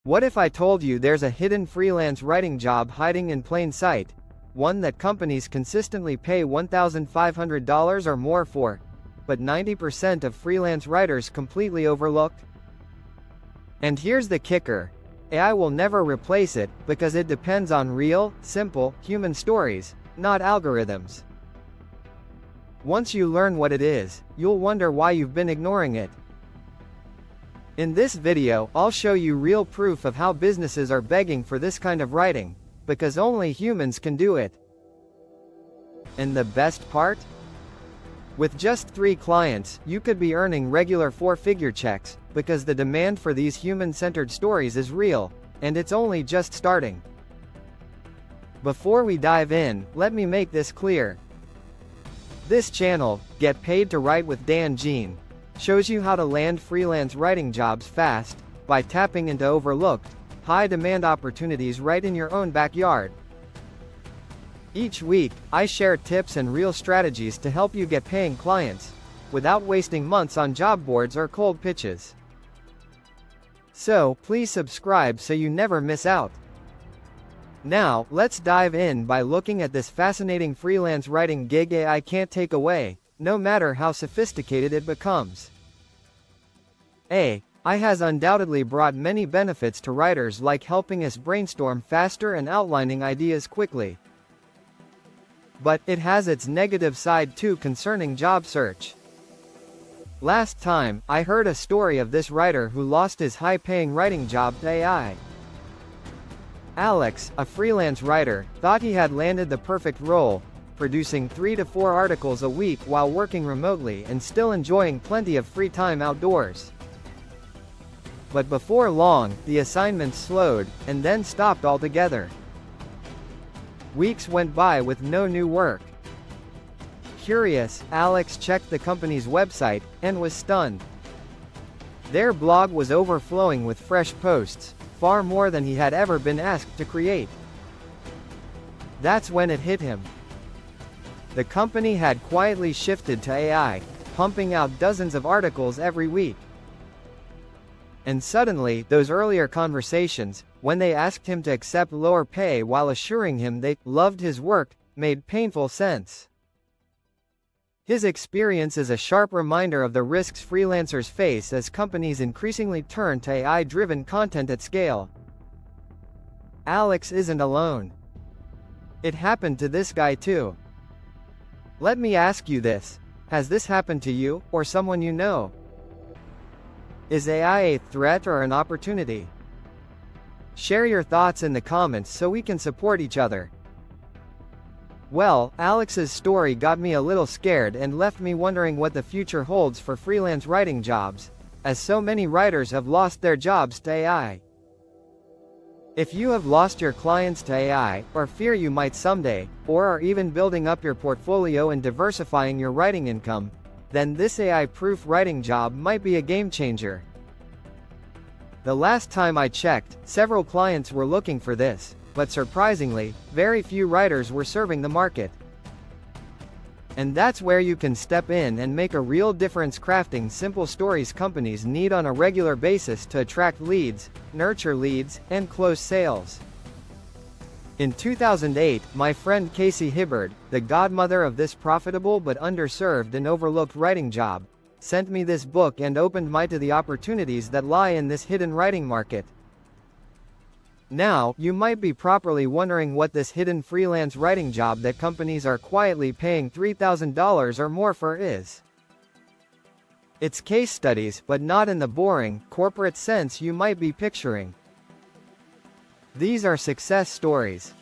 What if I told you there's a hidden freelance writing job hiding in plain sight? One that companies consistently pay $1,500 or more for, but 90% of freelance writers completely overlook? And here's the kicker. AI will never replace it, because it depends on real, simple, human stories, not algorithms. Once you learn what it is, you'll wonder why you've been ignoring it. In this video, I'll show you real proof of how businesses are begging for this kind of writing, because only humans can do it. And the best part? With just 3 clients, you could be earning regular 4-figure checks, because the demand for these human-centered stories is real, and it's only just starting. Before we dive in, let me make this clear. This channel, Get Paid to Write with Dan Jean, shows you how to land freelance writing jobs fast, by tapping into overlooked, high-demand opportunities right in your own backyard. Each week, I share tips and real strategies to help you get paying clients, without wasting months on job boards or cold pitches. So, please subscribe so you never miss out. Now, let's dive in by looking at this fascinating freelance writing gig AI can't take away, no matter how sophisticated it becomes. AI has undoubtedly brought many benefits to writers, like helping us brainstorm faster and outlining ideas quickly. But it has its negative side too concerning job search. Last time, I heard a story of this writer who lost his high-paying writing job to AI. Alex, a freelance writer, thought he had landed the perfect role, producing 3 to 4 articles a week while working remotely and still enjoying plenty of free time outdoors. But before long, the assignments slowed, and then stopped altogether. Weeks went by with no new work. Curious, Alex checked the company's website, and was stunned. Their blog was overflowing with fresh posts, far more than he had ever been asked to create. That's when it hit him. The company had quietly shifted to AI, pumping out dozens of articles every week. And suddenly, those earlier conversations, when they asked him to accept lower pay while assuring him they loved his work, made painful sense. His experience is a sharp reminder of the risks freelancers face as companies increasingly turn to AI-driven content at scale. Alex isn't alone. It happened to this guy too. Let me ask you this: has this happened to you, or someone you know? Is AI a threat or an opportunity? Share your thoughts in the comments so we can support each other. Well, Alex's story got me a little scared and left me wondering what the future holds for freelance writing jobs, as so many writers have lost their jobs to AI. If you have lost your clients to AI, or fear you might someday, or are even building up your portfolio and diversifying your writing income, then this AI-proof writing job might be a game changer. The last time I checked, several clients were looking for this, but surprisingly, very few writers were serving the market. And that's where you can step in and make a real difference, crafting simple stories companies need on a regular basis to attract leads, nurture leads, and close sales. In 2008, my friend Casey Hibbard, the godmother of this profitable but underserved and overlooked writing job, sent me this book and opened my eyes to the opportunities that lie in this hidden writing market. Now, you might be properly wondering what this hidden freelance writing job that companies are quietly paying $3,000 or more for is. It's case studies, but not in the boring, corporate sense you might be picturing. These are success stories.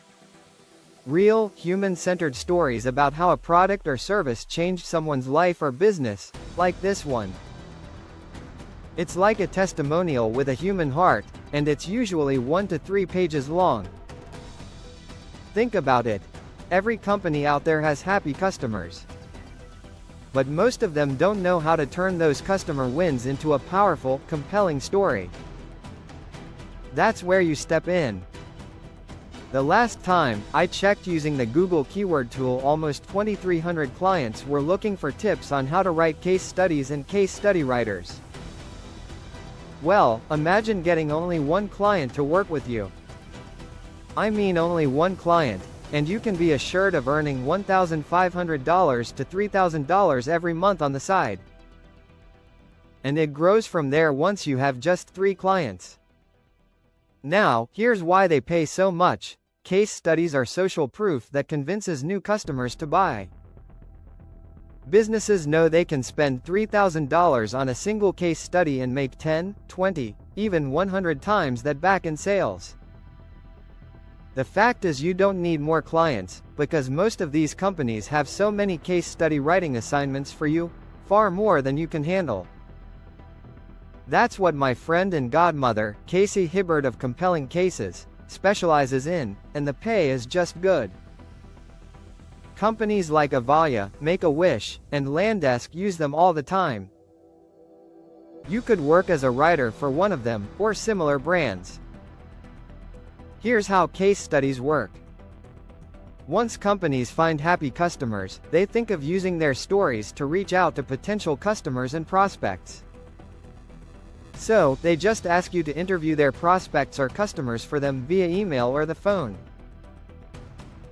Real, human-centered stories about how a product or service changed someone's life or business, like this one. It's like a testimonial with a human heart, and it's usually 1 to 3 pages long. Think about it. Every company out there has happy customers. But most of them don't know how to turn those customer wins into a powerful, compelling story. That's where you step in. The last time I checked using the Google keyword tool, almost 2,300 clients were looking for tips on how to write case studies and case study writers. Well, imagine getting only one client to work with you. I mean only one client, and you can be assured of earning $1,500 to $3,000 every month on the side. And it grows from there once you have just 3 clients. Now, here's why they pay so much. Case studies are social proof that convinces new customers to buy. Businesses know they can spend $3,000 on a single case study and make 10, 20, even 100 times that back in sales. The fact is you don't need more clients, because most of these companies have so many case study writing assignments for you, far more than you can handle. That's what my friend and godmother, Casey Hibbard of Compelling Cases, specializes in, and the pay is just good. Companies like Avaya, Make-A-Wish, and Landesk use them all the time. You could work as a writer for one of them, or similar brands. Here's how case studies work. Once companies find happy customers, they think of using their stories to reach out to potential customers and prospects. So, they just ask you to interview their prospects or customers for them via email or the phone.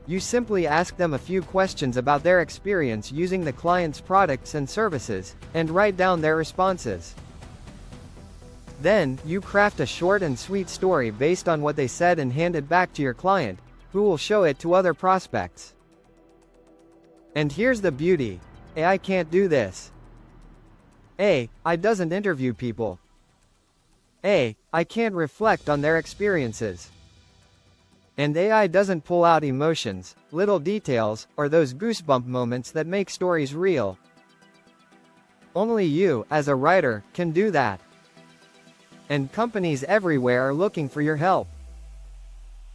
You simply ask them a few questions about their experience using the client's products and services, and write down their responses. Then, you craft a short and sweet story based on what they said and hand it back to your client, who will show it to other prospects. And here's the beauty. AI can't do this. AI doesn't interview people. AI can't reflect on their experiences. And AI doesn't pull out emotions, little details, or those goosebump moments that make stories real. Only you, as a writer, can do that. And companies everywhere are looking for your help.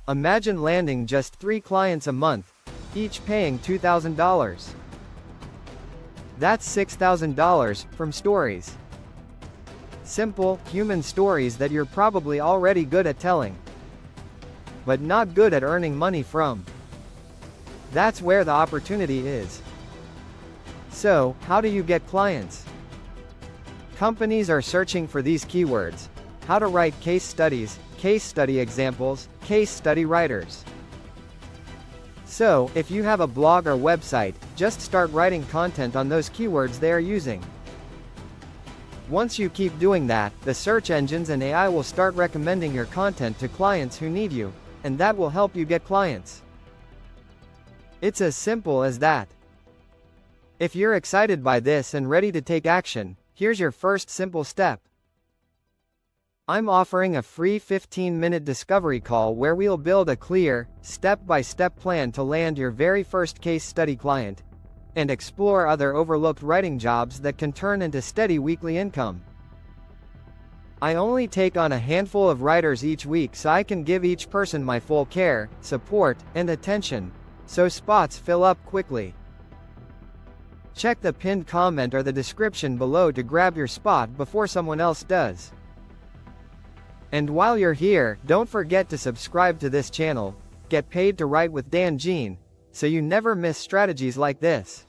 Imagine landing just 3 clients a month, each paying $2,000. That's $6,000 from stories. Simple, human stories that you're probably already good at telling, but not good at earning money from. That's where the opportunity is. So, how do you get clients? Companies are searching for these keywords: how to write case studies, case study examples, case study writers. So, if you have a blog or website, just start writing content on those keywords they are using. Once you keep doing that, the search engines and AI will start recommending your content to clients who need you, and that will help you get clients. It's as simple as that. If you're excited by this and ready to take action, here's your first simple step. I'm offering a free 15-minute discovery call where we'll build a clear, step-by-step plan to land your very first case study client, and explore other overlooked writing jobs that can turn into steady weekly income. I only take on a handful of writers each week so I can give each person my full care, support, and attention, so spots fill up quickly. Check the pinned comment or the description below to grab your spot before someone else does. And while you're here, don't forget to subscribe to this channel, Get Paid to Write with Dan Jean, so you never miss strategies like this.